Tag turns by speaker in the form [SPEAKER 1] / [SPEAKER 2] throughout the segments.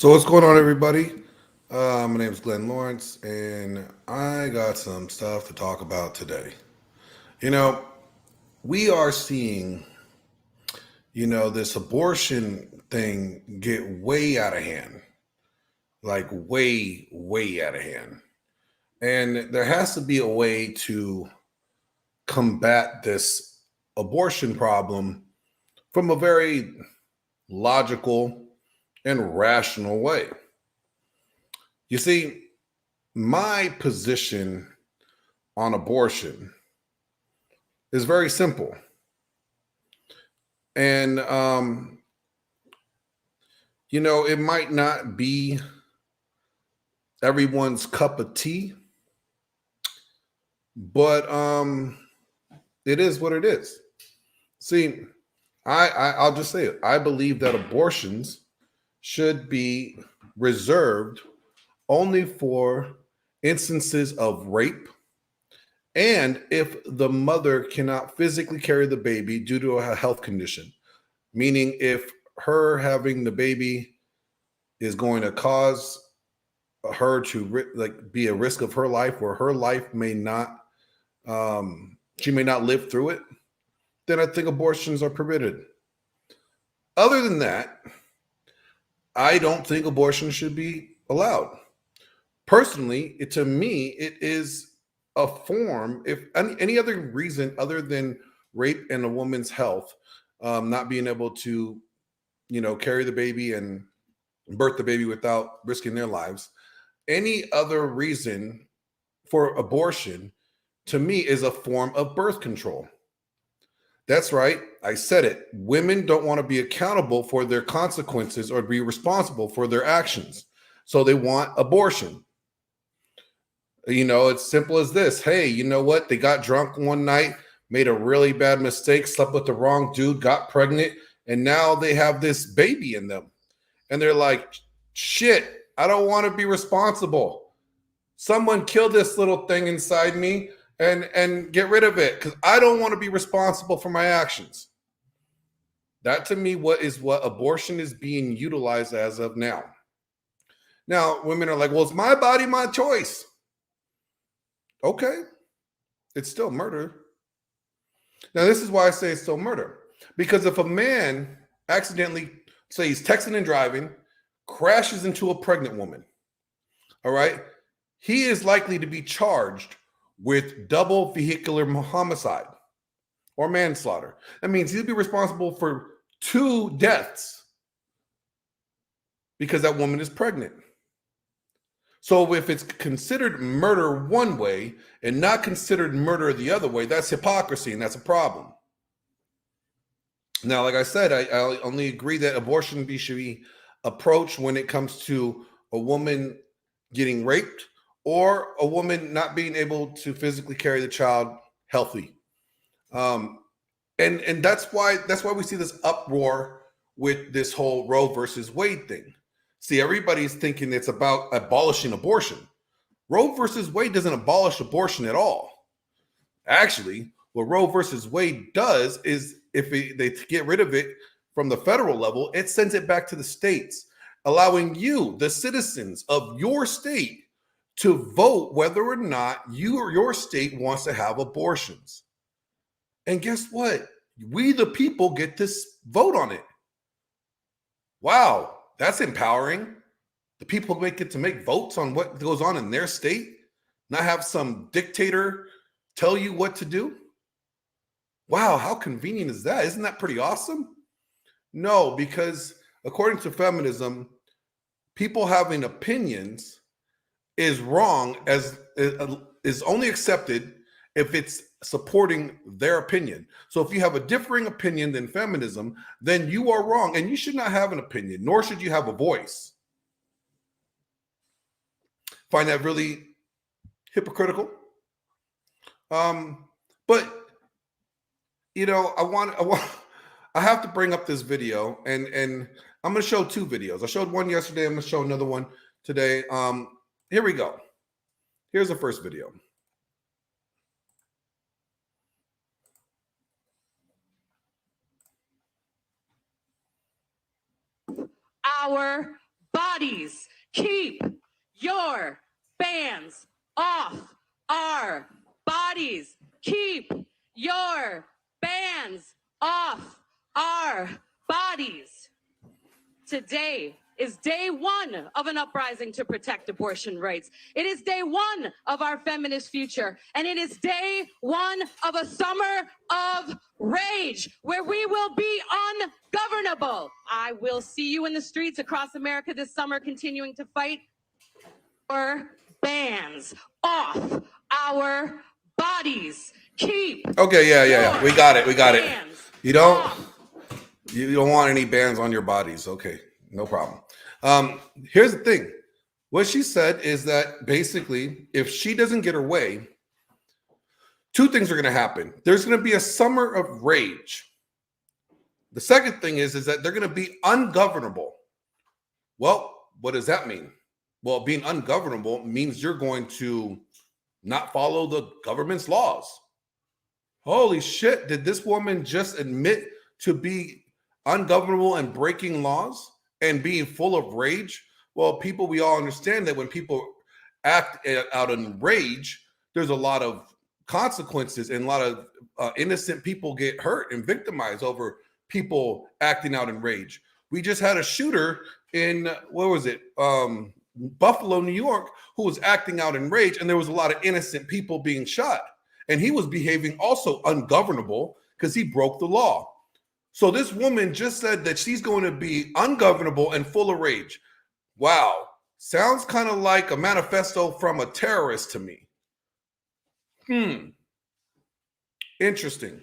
[SPEAKER 1] So what's going on, everybody? My name is Glenn Lawrence, and I got some stuff to talk about today. You know, we are seeing, this abortion thing get way out of hand, like way, way out of hand. And there has to be a way to combat this abortion problem from a very logical and rational way. You see, my position on abortion is very simple. And, it might not be everyone's cup of tea, but it is what it is. See, I'll just say it. I believe that abortions should be reserved only for instances of rape and if the mother cannot physically carry the baby due to a health condition, meaning if her having the baby is going to cause her to be a risk of her life where her life may not she may not live through it, then I think abortions are permitted. Other than that, I don't think abortion should be allowed. Personally, to me, it is a form. If any other reason other than rape and a woman's health, not being able to, carry the baby and birth the baby without risking their lives, any other reason for abortion, to me, is a form of birth control. That's right. I said it. Women don't want to be accountable for their consequences or be responsible for their actions. So they want abortion. It's simple as this. Hey, you know what? They got drunk one night, made a really bad mistake, slept with the wrong dude, got pregnant, and now they have this baby in them. And they're like, shit, I don't want to be responsible. Someone kill this little thing inside me and get rid of it because I don't want to be responsible for my actions. That to me what abortion is being utilized as of now. Now, women are like, well, it's my body, my choice. Okay. It's still murder. Now, this is why I say it's still murder. Because if a man accidentally, say he's texting and driving, crashes into a pregnant woman, all right, he is likely to be charged with double vehicular homicide or manslaughter. That means he'll be responsible for 2 deaths because that woman is pregnant. So if it's considered murder one way and not considered murder the other way, that's hypocrisy and that's a problem. Now, like I said, I only agree that abortion should be approached when it comes to a woman getting raped or a woman not being able to physically carry the child healthy. And that's why we see this uproar with this whole Roe versus Wade thing. See, everybody's thinking it's about abolishing abortion. Roe versus Wade doesn't abolish abortion at all. Actually, what Roe versus Wade does is if they get rid of it from the federal level, it sends it back to the states, allowing you, the citizens of your state, to vote whether or not you or your state wants to have abortions. And guess what? We, the people, get to vote on it. Wow, that's empowering. The people get to make votes on what goes on in their state, not have some dictator tell you what to do. Wow, how convenient is that? Isn't that pretty awesome? No, because according to feminism, people having opinions is wrong, as is only accepted if it's supporting their opinion. So if you have a differing opinion than feminism, then you are wrong and you should not have an opinion, nor should you have a voice. Find that really hypocritical. But I have to bring up this video, and I'm going to show 2 videos. I showed one yesterday. I'm going to show another one today. Here we go. Here's the first video.
[SPEAKER 2] Our bodies. Keep your bands off our bodies. Keep your bands off our bodies. Today is day one of an uprising to protect abortion rights. It is day one of our feminist future. And it is day one of a summer of rage where we will be ungovernable. I will see you in the streets across America this summer continuing to fight for bans off our bodies. Keep.
[SPEAKER 1] Okay, yeah. We got it. You don't want any bans on your bodies. Okay, no problem. Here's the thing. What she said is that basically, if she doesn't get her way, two things are going to happen. There's going to be a summer of rage. The second thing is that they're going to be ungovernable. Well, what does that mean? Well, being ungovernable means you're going to not follow the government's laws. Holy shit, did this woman just admit to be ungovernable and breaking laws and being full of rage? Well, people, we all understand that when people act out in rage, there's a lot of consequences and a lot of innocent people get hurt and victimized over people acting out in rage. We just had a shooter in, Buffalo, New York, who was acting out in rage, and there was a lot of innocent people being shot. And he was behaving also ungovernable because he broke the law. So this woman just said that she's going to be ungovernable and full of rage. Wow. Sounds kind of like a manifesto from a terrorist to me. Interesting.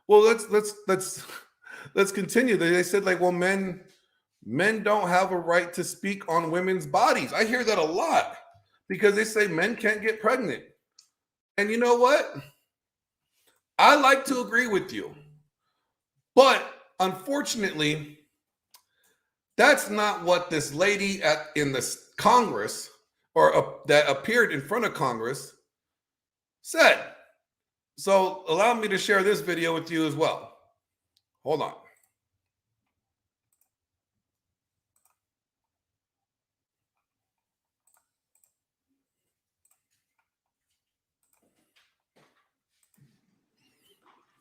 [SPEAKER 1] Well, let's continue. They said, like, well, men don't have a right to speak on women's bodies. I hear that a lot because they say men can't get pregnant. And you know what? I like to agree with you. But unfortunately, that's not what this lady in the Congress or that appeared in front of Congress said. So allow me to share this video with you as well. Hold on.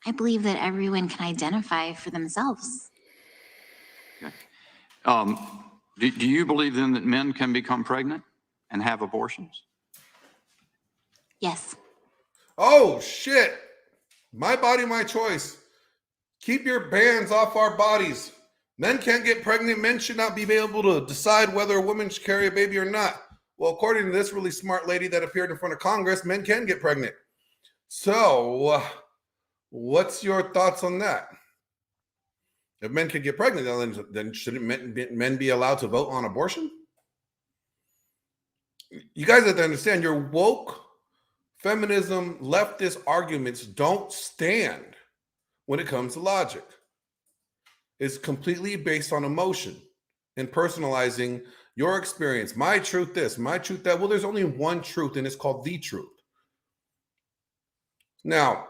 [SPEAKER 3] I believe that everyone can identify for themselves.
[SPEAKER 4] Okay. Do you believe then that men can become pregnant and have abortions?
[SPEAKER 3] Yes.
[SPEAKER 1] Oh, shit. My body, my choice. Keep your bans off our bodies. Men can't get pregnant. Men should not be able to decide whether a woman should carry a baby or not. Well, according to this really smart lady that appeared in front of Congress, men can get pregnant. So, what's your thoughts on that? If men can get pregnant, then shouldn't men be allowed to vote on abortion? You guys have to understand, your woke feminism leftist arguments don't stand when it comes to logic. It's completely based on emotion and personalizing your experience. My truth this, my truth that. Well, there's only one truth, and it's called the truth. Now,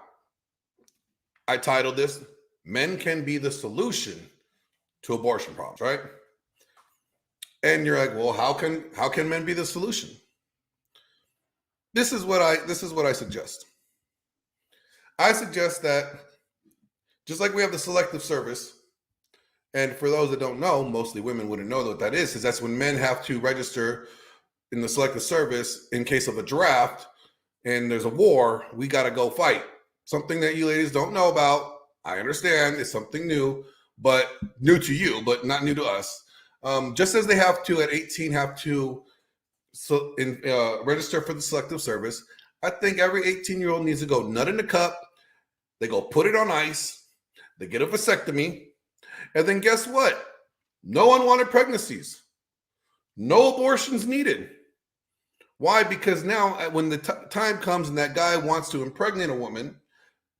[SPEAKER 1] I titled this, Men Can Be the Solution to Abortion Problems, right? And you're like, well, how can men be the solution? This is what I suggest. I suggest that just like we have the selective service, and for those that don't know, mostly women wouldn't know what that is, because that's when men have to register in the selective service in case of a draft and there's a war, we got to go fight. Something that you ladies don't know about. I understand it's something new, but new to you, but not new to us. Just as they have to at 18 register for the selective service, I think every 18-year-old needs to go nut in the cup. They go put it on ice. They get a vasectomy. And then guess what? No unwanted pregnancies. No abortions needed. Why? Because now when the time comes and that guy wants to impregnate a woman,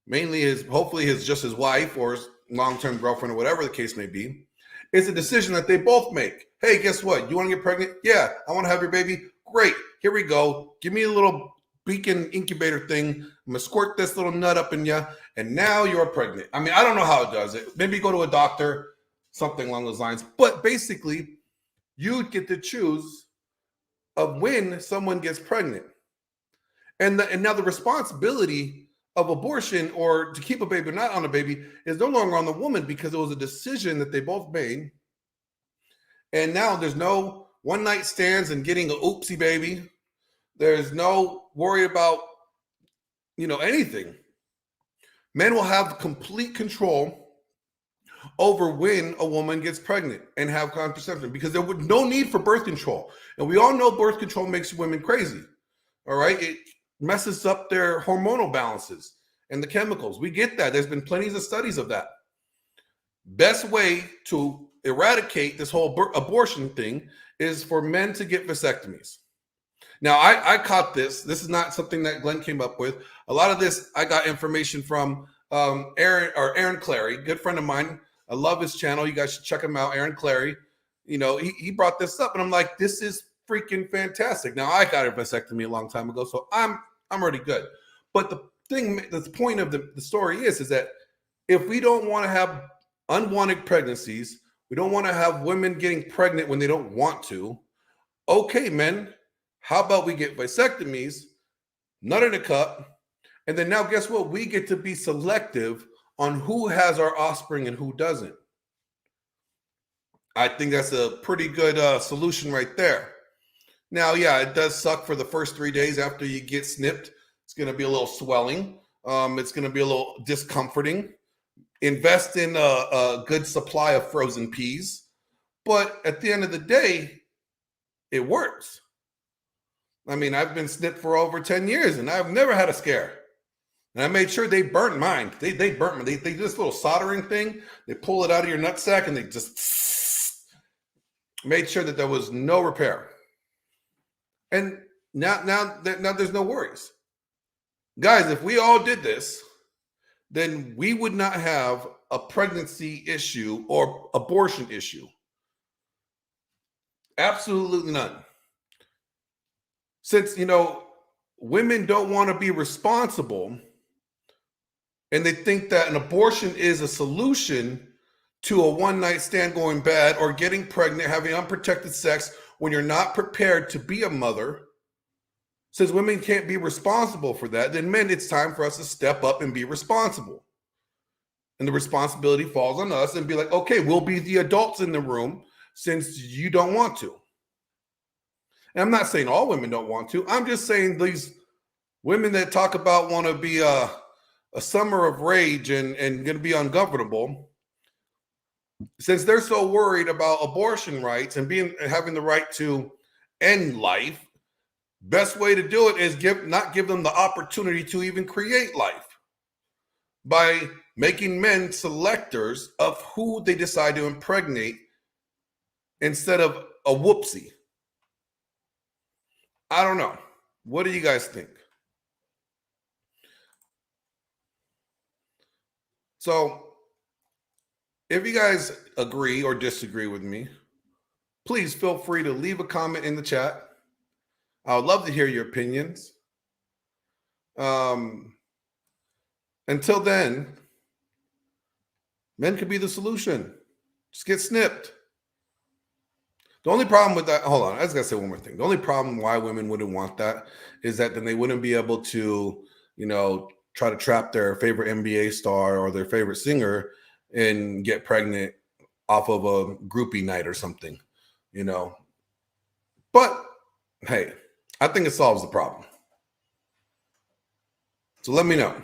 [SPEAKER 1] mainly hopefully just his wife or his long-term girlfriend or whatever the case may be, it's a decision that they both make. Hey, guess what? You want to get pregnant? Yeah, I want to have your baby. Great. Here we go. Give me a little beacon incubator thing. I'm going to squirt this little nut up in you, and now you're pregnant. I mean, I don't know how it does it. Maybe go to a doctor, something along those lines. But basically, you get to choose of when someone gets pregnant. And now the responsibility of abortion or to keep a baby or not on a baby is no longer on the woman because it was a decision that they both made. And now there's no one night stands and getting an oopsie baby. There's no worry about, anything. Men will have complete control over when a woman gets pregnant and have contraception because there would no need for birth control. And we all know birth control makes women crazy. All right. It messes up their hormonal balances and the chemicals. We get that. There's been plenty of studies of that. Best way to eradicate this whole abortion thing is for men to get vasectomies. Now, I caught this. This is not something that Glenn came up with. A lot of this, I got information from Aaron Clary, good friend of mine. I love his channel. You guys should check him out, Aaron Clary. He brought this up, and I'm like, this is freaking fantastic. Now, I got a vasectomy a long time ago, so I'm already good. But the point of the story is that if we don't want to have unwanted pregnancies, we don't want to have women getting pregnant when they don't want to. Okay, men, how about we get vasectomies, nut in a cup, and then now guess what? We get to be selective on who has our offspring and who doesn't. I think that's a pretty good solution right there. Now, yeah, it does suck for the first 3 days after you get snipped. It's going to be a little swelling. It's going to be a little discomforting. Invest in a good supply of frozen peas. But at the end of the day, it works. I mean, I've been snipped for over 10 years and I've never had a scare. And I made sure they burnt mine. They burnt me. They do this little soldering thing. They pull it out of your nutsack and they just made sure that there was no repair. And now there's no worries. Guys, if we all did this, then we would not have a pregnancy issue or abortion issue. Absolutely none. Since, women don't want to be responsible and they think that an abortion is a solution to a one-night stand going bad or getting pregnant, having unprotected sex when you're not prepared to be a mother, since women can't be responsible for that, then men, it's time for us to step up and be responsible. And the responsibility falls on us and be like, okay, we'll be the adults in the room since you don't want to. And I'm not saying all women don't want to. I'm just saying these women that talk about want to be a summer of rage and going to be ungovernable, since they're so worried about abortion rights and having the right to end life, best way to do it is not give them the opportunity to even create life by making men selectors of who they decide to impregnate instead of a whoopsie. I don't know. What do you guys think? So, if you guys agree or disagree with me, please feel free to leave a comment in the chat. I would love to hear your opinions. Until then, men could be the solution. Just get snipped. The only problem with that, hold on, I just gotta say one more thing. The only problem why women wouldn't want that is that then they wouldn't be able to, try to trap their favorite NBA star or their favorite singer and get pregnant off of a groupie night or something, But hey, I think it solves the problem. So let me know.